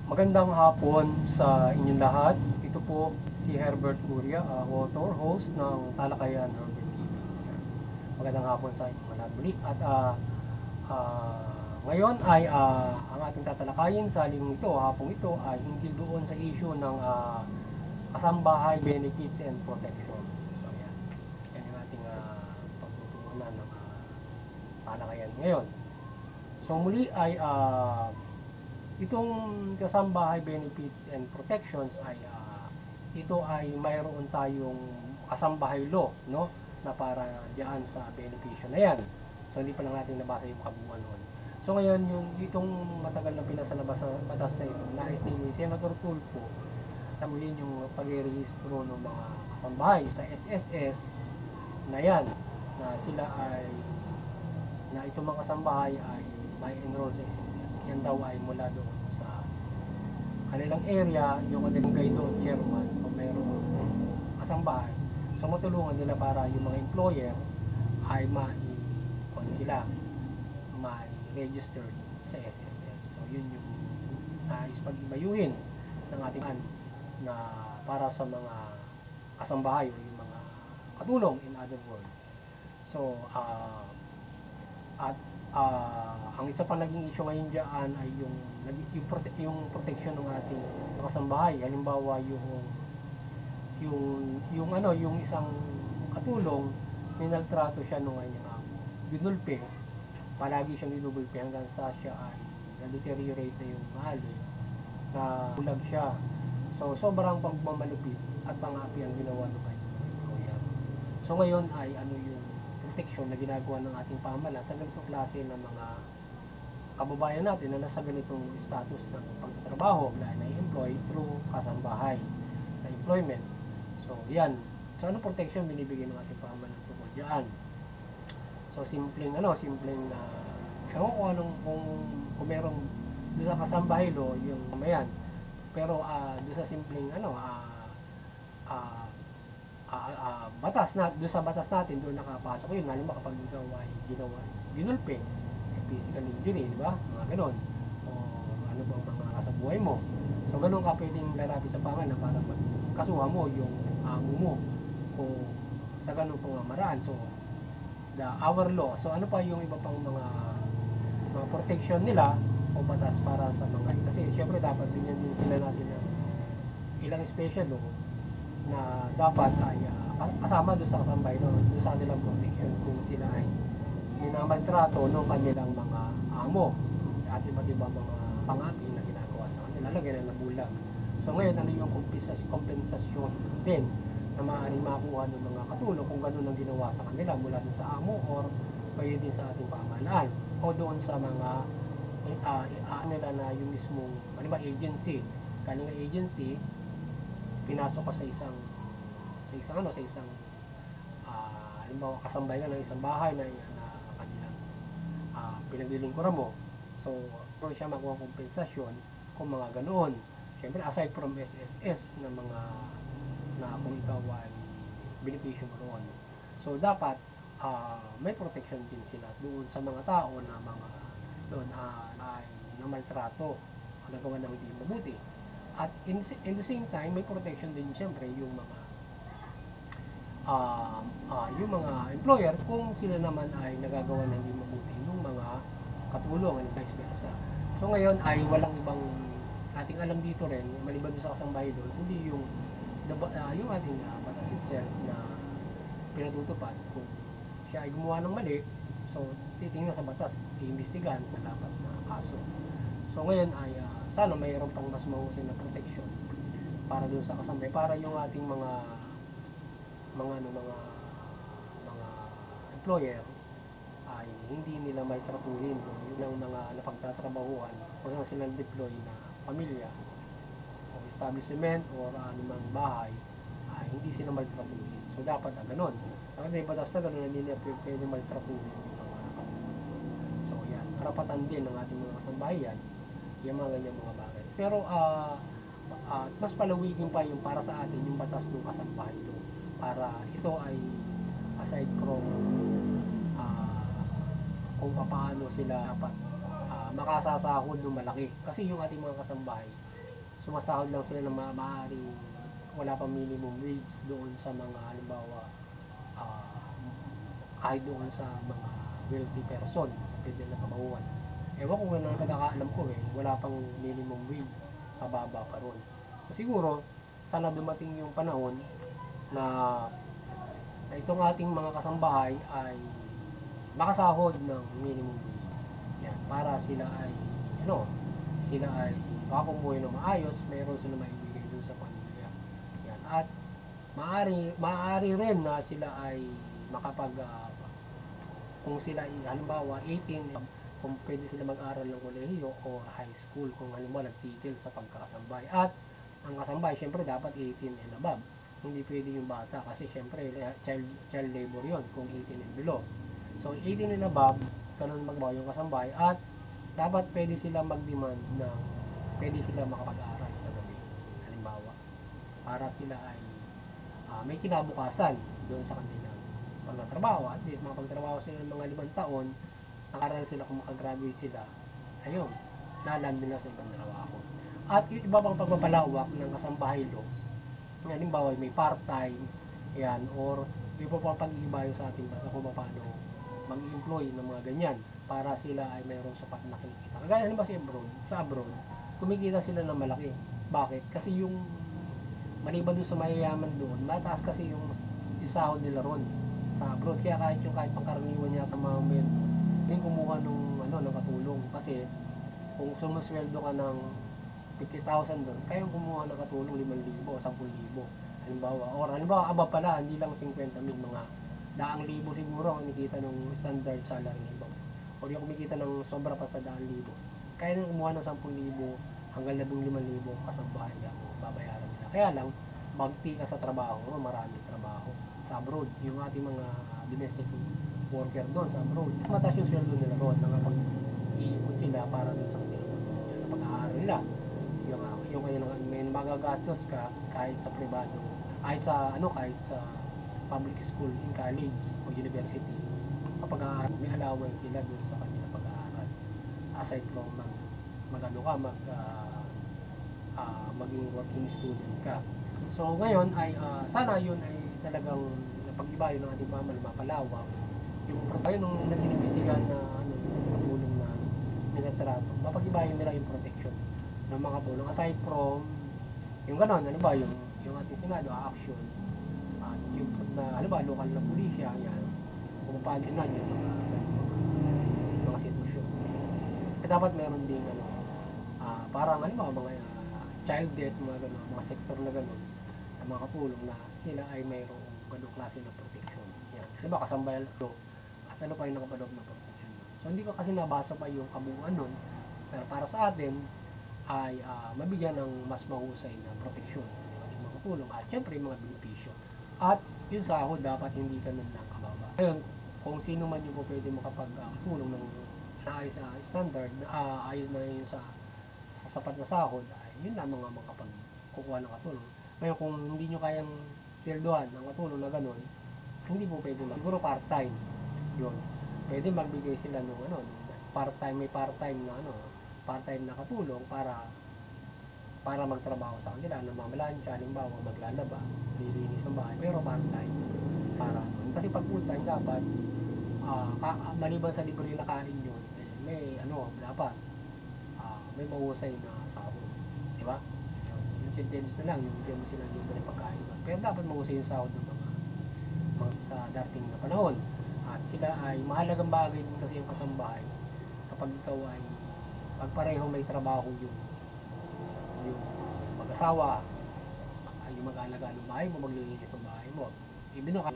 Magandang hapon sa inyong lahat. Ito po si Herbert Guria, author, host ng Talakayan Herbert TV. Magandang hapon sa inyong lahat muli. At ngayon ay ang ating tatalakayin sa linggo ito, hapong ito, ay hinggil doon sa issue ng kasambahay benefits and protection. So yan, yan yung ating pagtutuunan ng talakayan ngayon. So muli ay itong kasambahay benefits and protections ay ito ay mayroon tayong kasambahay law, no, na para diyan sa benepisyo na yan. So hindi pa lang natin nabasa yung kabuuan noon. So ngayon yung itong matagal na pinasalabas sa batas na ito, nais ni Senator Tulfo na muli yung pag-rehistro ng mga kasambahay sa SSS na yan, na sila ay na itong mga kasambahay ay may enroll sa SSS. Yan daw ay mula doon sa kanilang area, yung kanilang guide chairman o mayroong kasambahay. So matulungan nila para yung mga employer ay sila may registered sa SSS. So yun yung nais pag-ibayuhin ng ating na para sa mga kasambahay o yung mga katulong, in other words. So at ang isa pa naging issue ngayon diyan ay yung protection ng ating kasambahay. Halimbawa yung isang katulong, minaltrato siya nung kanyang amo. Ginulpe, palagi siyang ginulpe hanggang sa siya ay na-deteriorate na yung halo, na bulag siya. So sobrang pagmamalupit at pangapi ang ginawa ng kanyang employer. So ngayon ay ano yung protection na ginagawa ng ating pamahalaan sa ganitong klase ng mga kababayan natin na nasa ganitong status ng pagtatrabaho na na-employ through kasambahay na employment. So yan. So ano protection binibigay ng ating pamahalaan tungkol diyan? So simpleng ewan ko anong kung merong doon sa kasambahay lo yung mayan. Pero doon sa simpleng batas na doon sa batas natin doon nakapasok yun, lalo kapag ikaw ay ginulpe, physical injury, di ba, mga ganon, o ano bang mga kasabuhay mo. So ganon ka pwedeng lalapit sa pamahalaan para magkasuhan mo yung amo mo kung sa ganong pamamaraan. So our law, so ano pa yung iba pang mga protection nila o batas para sa mga, kasi syempre dapat din yan sila natin ng ilang special law na dapat ay kasama doon sa kasambahay doon sa kanilang protection kung sila ay minamaltrato ng kanilang mga amo at iba't iba mga pangapi na ginagawa sa kanila, lagyan na nabulag. So ngayon ano yung kompensasyon din na maaaring makuha ng mga katulong kung gano'n ang ginawa sa kanila mula doon sa amo or kayo din sa ating pamahalaan o doon sa mga nila na yung mismong agency, kaling agency pinasok ka sa isang halimbawa kasambay ka ng isang bahay na kanilang pinaglilingkuran mo. So kung siya makuha kompensasyon kung mga ganoon, syempre aside from SSS na mga na kung ikaw ay benepisyo mo roon. So dapat may protection din sila doon sa mga tao na mga doon ay namaltrato o nagawa ng hindi mabuti. At in the same time, may protection din siyempre yung mga employer kung sila naman ay nagagawa ng hindi mabuti yung mga katulong and vice versa. So ngayon ay walang ibang ating alam dito rin, maliban sa kasambahay doon, hindi yung ating batas itself na pinatutupad kung siya ay gumawa ng mali. So titingnan sa batas, iimbestigahan kung dapat na kaso. So ngayon ay sana mayroon pang mas mahusay na protection para doon sa kasambahay, para yung ating mga employer ay hindi nila maltratuhin yung mga napagtatrabahuan kung saan silang deploy na pamilya o establishment o anumang bahay, ay hindi sila maltratuhin. So dapat ganon. Dapat may batas na ganon, hindi nila pwede maltratuhin yung mga katulong. So yan, karapatan din ng ating mga kasambahayan yung mga ganyan mga bagay. Pero mas palawikin pa yung para sa atin yung batas ng kasambahay doon, para ito ay aside from kung paano sila dapat makasasahod ng malaki, kasi yung ating mga kasambahay sumasahod lang sila ng maaaring wala pang minimum wage doon sa mga halimbawa ah, kahit doon sa mga wealthy person pwede na kabawan. Ewan ko nga na pagkakaalam ko wala pang minimum wage, mababa pa ron. So siguro, sana dumating yung panahon na, na itong ating mga kasambahay ay makasahod ng minimum wage. Yan, para sila ay, sila ay makapumuhay ng maayos, mayroon sila maibigay dun sa pamilya. Yan, at maaari rin na sila ay makapag, kung sila ay halimbawa 18, kung pwede sila mag-aral ng kolehiyo o high school kung halimbawa nagtigil sa pagkakasambay. At ang kasambay syempre dapat 18 and above, hindi pwede yung bata kasi syempre child labor yon kung 18 and below. So 18 and above, ganun magbawa yung kasambay, at dapat pwede sila mag-demand na pwede sila makapag-aral sa gabi halimbawa, para sila ay may kinabukasan doon sa kanilang pagtatrabaho. At least makapagtrabaho sila ng mga 5 taon, nakaral sila, kung makagraduate sila, ayun, naland nila sa ibang trabaho. At yung iba pang pagpapalawak ng kasambahay law, halimbawa may part-time, yan, or iba pang pag-iibayo sa ating bansa kung paano mag-employ ng mga ganyan para sila ay mayroong sapat na kinikita. Kagaya halimbawa sa abroad, kumikita sila ng malaki. Bakit? Kasi yung maliban doon sa mayayaman doon, mataas kasi yung isahod nila ron sa abroad. Kaya kahit pangkaraniwan yata mga men, hindi kumuha ng katulong. Kasi kung sumusweldo ka ng 50,000 doon, kayang kumuha ng katulong 5,000 o 10,000 halimbawa. Or halimbawa, aba pala, hindi lang 50,000, mga daang libo siguro ang kumikita ng standard salary ng iba. O yung kumikita ng sobra pa sa daang libo, kaya nang kumuha ng 10,000 hanggang 15,000 kasambahay ang babayaran nila. Kaya lang, bagti ka sa trabaho, maraming trabaho sa abroad. Yung ating mga domestic worker doon sa abroad, mataas yung sweldo nila roon, nakapag-iipon sila para doon sa kanilang pamilya, sa pag-aaral nila. Yung may magagastos ka kahit sa privado, kahit sa public school, in college o university, kapag may allowance sila doon sa kanilang pag-aaral, aside from maging working student ka. So ngayon ay sana yun ay talagang napag-ibayo ng ating pamahalaan, mapalawak yung ayun nung nag-inimbestigahan na katulong na nagatrato, mapag-ibayo nila yung protection ng mga tulong, aside from yung ganon, ano ba, yung ating Senado action, at yung na ano ba, lokal na pulisya, yan, kung paano na yung mga sitwasyon. Dapat meron ding parang ano ba, mga child death, mga gano'n, mga sektor na gano'n, na mga katulong na sila ay mayroong ganong klase ng protection. Yan. Diba, kasambayan ito, at ano pa yung nakabalog na protection. So, hindi ko kasi nabasa pa yung kabuuan nun, pero para sa atin, ay mabigyan ng mas mahusay na proteksyon yung ating mga katulong, at syempre yung mga benepisyo. At yung sahod, dapat hindi ganun lang kababa. Ngayon, kung sino man yung po pwede makapag-tulong ng naayos sa standard, ayos na yun sa sapat na sahod, ay yun lamang ang makapagkukuha ng katulong. Ngayon, kung hindi nyo kayang sweldohan ang katulong na ganun, hindi po pwede siguro part-time yun. Pwede magbigay sila nung part-time, may part-time na part-time na katulong para magtrabaho sa kanila, namamalansya, halimbawa maglalaba, lilinis ng bahay, pero part-time para kasi pag full-time dapat maliban sa libre na kain yun, may dapat may mahusay na sahod, di ba? Yung sentence na lang, yung bigyan mo sila libre pagkain, pero dapat mahusay yung sahod ng mga sa dating na panahon. At sila ay mahalagang bagay din kasi yung kasambahay kapag ikaw ay pagpareho may trabaho yung mag-asawa, ay yung mag-aalaga ng bahay mo, maglilinis ng bahay mo. Even though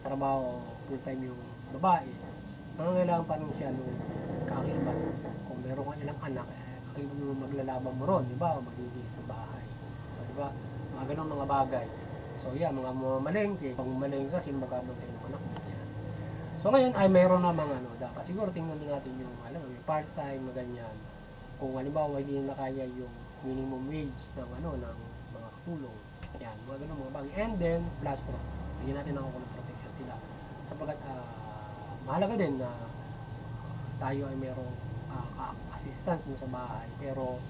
trabaho full time yung babae, nangangailangan pa rin siya nung kakibat. Kung meron kang ilang anak, kakibat mo maglalaban mo ron, di ba? Maglilinis ng bahay. So, di ba? Mga ganun mga bagay. So, yeah, mga malengke. Pag malengke ka, sino magkabantay ng anak mo? Yan. So, ngayon ay meron na mga dapat siguro tingnan natin yung yung part-time na ganyan. Kung halimbawa hindi na kaya yung minimum wage ng ng mga katulong. Yan, mga ganun mga bagay. And then, plus pro, bigyan natin ng protection sila. Sapagkat mahalaga din na tayo ay merong assistance mo sa bahay, pero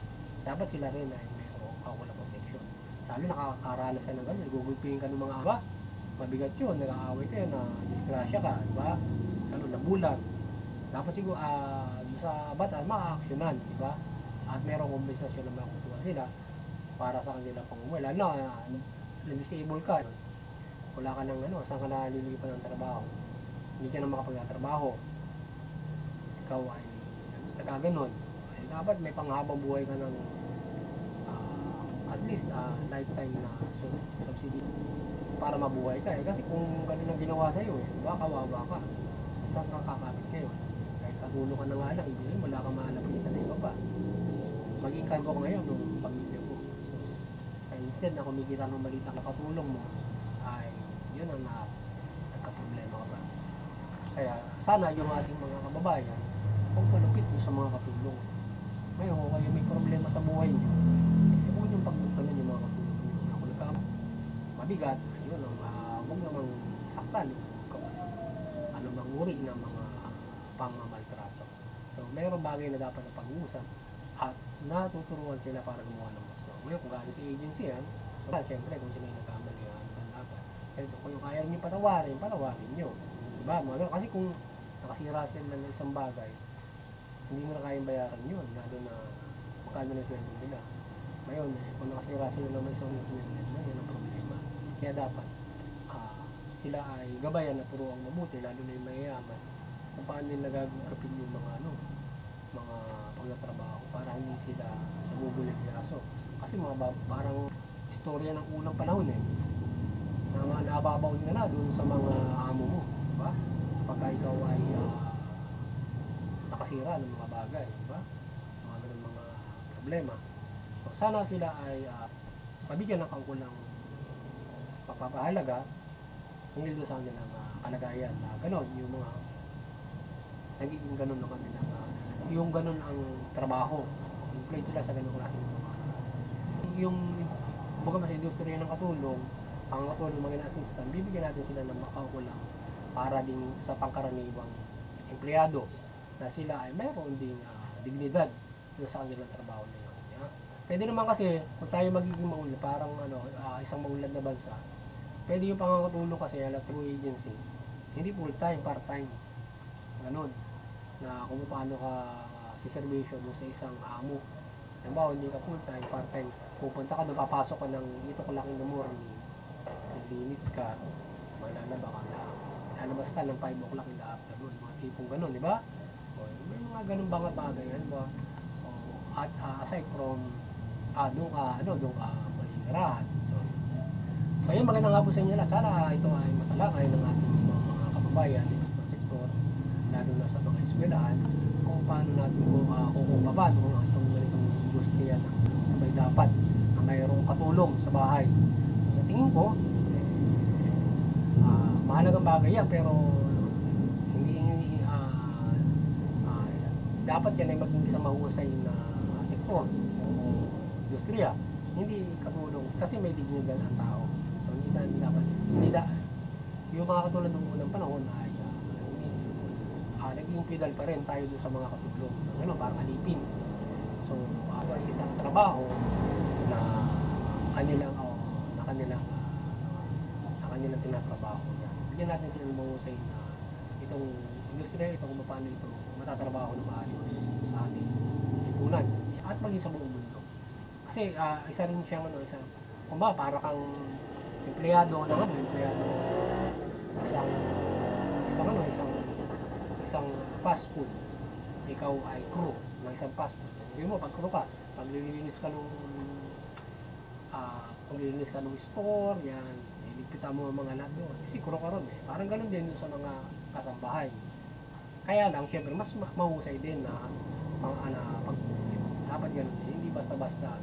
dapat sila rin ay merong nakakawala protection. Lalo nakakaranas ka ng gano'n, nagugulpihin ka ng mga aba, mabigat yun, nag-aaway kayo, na disgrasya ka, diba? Gano'n, nabulag. Dapat siguro sa batas, maa-actionan, diba? At merong kompensasyon na makukuha sila para sa kanila pangumuwi. Lalo na, na-disable ka, wala ka ng saan ka nalilipan ng trabaho, hindi ka na makapagtatrabaho, ikaw ay nagkaganon, ay dapat may panghabang buhay ka ng at least lifetime na subsidy para mabuhay ka kasi kung ganun ang ginawa sa'yo baka kawawa ka, saan ka kakapit ngayon? Kahit katulong ka na nga lang, hindi rin, wala kang mahalapitan na iba pa, maging cargo ka ngayon ng pamilya mo. Kaya instead na kumikita ng maliit na katulong mo, ay yun ang nagka-problema ka pa. Kaya sana yung ating mga kababayan kung palupit sa mga katulong. Ngayon kung kayo may problema sa buhay nyo, huwag yung pagdugtanan yung mga katulong nyo na kung mabigat, yun huwag namang saktan anumang uri ng mga pangmamaltrato. So mayroong bagay na dapat na pag-uusap at natuturuan sila para gumawa ng gusto. Ngayon kung gaano sa agency yan, siyempre kung sila yung nagkamali dapat. Kung yung kaya nyo patawarin nyo, diba? Kasi kung nakasira sila ng isang bagay, hindi mo na kayang bayaran yun, lalo na magkano na sweldo nila. Ngayon kung nakasira sila ng isang equipment mo, yun ang problema. Kaya dapat sila ay gabayan at turuang mabuti, lalo na yung mayayaman, kung paano nila gagawin yung mga mga pagtatrabaho para hindi sila nabubulit yaso. Kasi parang istorya ng unang panahon na nababaon ka na doon sa mga amo mo, diba? Pagka ikaw ay nakasira ng mga bagay, diba? Mga ganun mga problema. So sana sila ay mabigyan ng kaukulang pagpapahalaga hinggil doon sa kanilang kalagayan na gano'n, yung mga nagiging gano'n ang kanilang yung gano'n ang trabaho, employed sila sa gano'ng klase ng mga yung baga mas industriya ng katulong, ang katulong mga assistant, bibigyan natin sila ng makaukulang para din sa pangkaraniwang empleyado na sila ay mayroon ding dignidad doon sa kanilang trabaho na yun. Pwede naman kasi kung tayo magiging maunlad, parang isang maunlad na bansa, pwede yung pangakatulong kasi through agency, hindi full time, part time, ganun, na kung paano ka siservisyo doon sa isang amo. Halimbawa, hindi ka full time, part time, pupunta ka doon, papasok ka ng 8 o'clock in the morning, naglinis ka, maglalaba ka na, lalabas ka ng 5 o'clock in the afternoon, mga tipong ganun, di ba? O, may mga ganun mga bagay, ba? O, at aside from doon ka maninirahan. So yun, magandang hapon sa inyo na. Sana ito ay matalakay ng ating mga kababayan dito sa sektor, lalo na sa mga eskwelahan, kung paano natin kung paano itong ganitong industriya na may dapat na mayroong katulong sa bahay. Sa tingin ko, mahalagang bagay yan, pero hindi dapat yan ay maging isang mahusay na sektor o industriya, hindi katulong, kasi may dignidad ang tao. So hindi dapat yung mga katulad ng unang panahon ay naging pedal pa rin tayo dun sa mga katulong, ano, parang alipin. So ay isang trabaho na kanilang tinatrabaho yan. Bigyan natin sila ng mahusay na itong industriya, ito kung paano ito matatrabaho na maayos sa ating lipunan at maging sa buong mundo. Kasi isa rin siyang kung ba, para kang empleyado isang fast food. Ikaw ay crew ng isang fast food. Sabi mo, pag crew ka, paglilinis ka ng store, yan, iligpitan mo ang mga lahat doon. Kasi crew ka ron Parang ganun din sa mga kasambahay. Kaya lang, syempre, mas mahusay din na dapat ganun din. Hindi basta-basta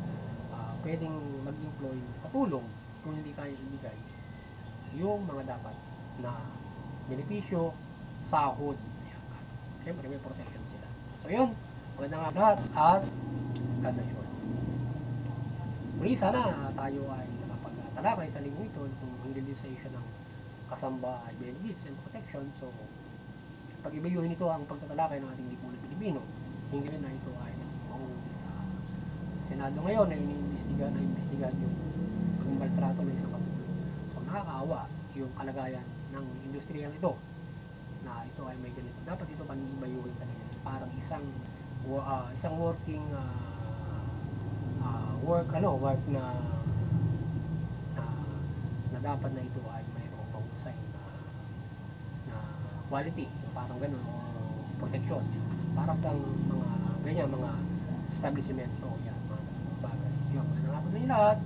pwedeng mag-employ katulong kung hindi kaya ibigay yung mga dapat na benepisyo, sahod. Siyempre may protection sila. So yun, maganda nga lahat at God bless you. Muli sana tayo ay nakapagtalakay sa linggo ito kung hinggil din sa issue ng kasambahay, benefits and protection. So pag-ibayuhin ito ang pagtatalakay ng ating lipunan Pilipino, hinggil na ito ay mahuhuli sa Senado ngayon na iniimbestigahan yung pagmaltrato ng isang kapuso. So nakakaawa yung kalagayan ng industriyang ito na ito ay may ganito. Dapat ito panibayuhin talaga. Parang isang working work na, na dapat na ito ay mayroong mahusay na quality, parang ganun, o protection. Parang kang mga ganyan, mga establishment, o yan, mga bagay. Yun, magandang hapon sa inyo lahat.